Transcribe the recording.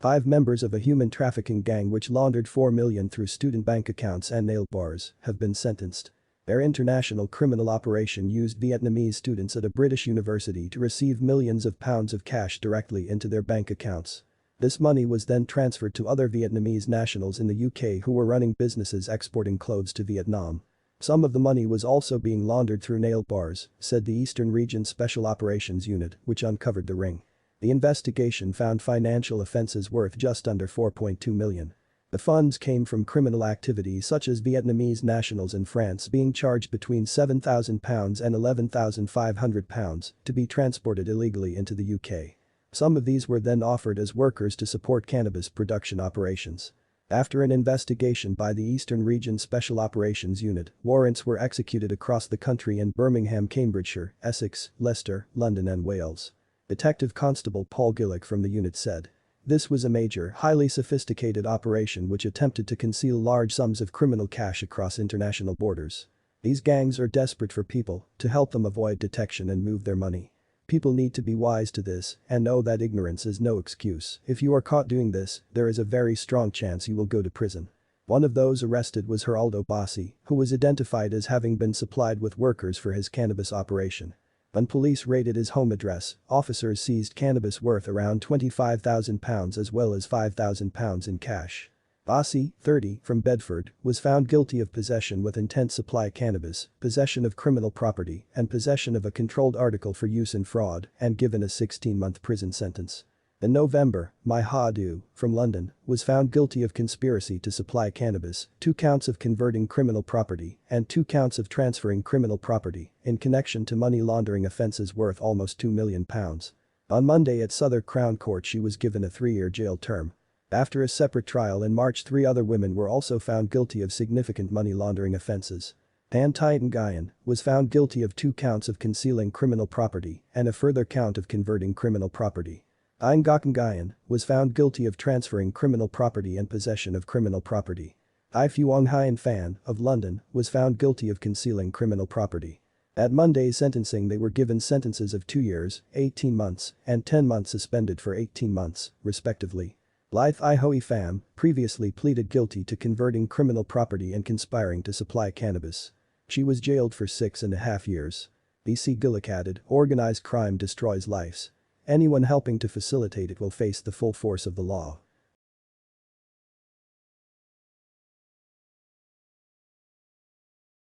5 members of a human trafficking gang which laundered $4 million through student bank accounts and nail bars have been sentenced. Their international criminal operation used Vietnamese students at a British university to receive millions of pounds of cash directly into their bank accounts. This money was then transferred to other Vietnamese nationals in the UK who were running businesses exporting clothes to Vietnam. Some of the money was also being laundered through nail bars, said the Eastern Region Special Operations Unit, which uncovered the ring. The investigation found financial offences worth just under $4.2 million. The funds came from criminal activity such as Vietnamese nationals in France being charged between £7,000 and £11,500 to be transported illegally into the UK. Some of these were then offered as workers to support cannabis production operations. After an investigation by the Eastern Region Special Operations Unit, warrants were executed across the country in Birmingham, Cambridgeshire, Essex, Leicester, London and Wales. Detective Constable Paul Gillick from the unit said. This was a major, highly sophisticated operation which attempted to conceal large sums of criminal cash across international borders. These gangs are desperate for people to help them avoid detection and move their money. People need to be wise to this and know that ignorance is no excuse. If you are caught doing this, there is a very strong chance you will go to prison. One of those arrested was Geraldo Bassi, who was identified as having been supplied with workers for his cannabis operation. When police raided his home address, officers seized cannabis worth around £25,000 as well as £5,000 in cash. Bassi, 30, from Bedford, was found guilty of possession with intent to supply cannabis, possession of criminal property, and possession of a controlled article for use in fraud and given a 16-month prison sentence. In November, Mai Ha-du, from London, was found guilty of conspiracy to supply cannabis, 2 counts of converting criminal property, and 2 counts of transferring criminal property in connection to money laundering offences worth almost £2 million. On Monday at Southwark Crown Court she was given a 3-year jail term. After a separate trial in March 3 other women were also found guilty of significant money laundering offences. Tan Titan Nguyen was found guilty of 2 counts of concealing criminal property and a further count of converting criminal property. Aung Gok Nguyen was found guilty of transferring criminal property and possession of criminal property. I Phuong Hien Phan, of London, was found guilty of concealing criminal property. At Monday's sentencing they were given sentences of 2 years, 18 months, and 10 months suspended for 18 months, respectively. Lyth I Hoi Pham previously pleaded guilty to converting criminal property and conspiring to supply cannabis. She was jailed for 6.5 years. B.C. Gillick added, organized crime destroys lives. Anyone helping to facilitate it will face the full force of the law.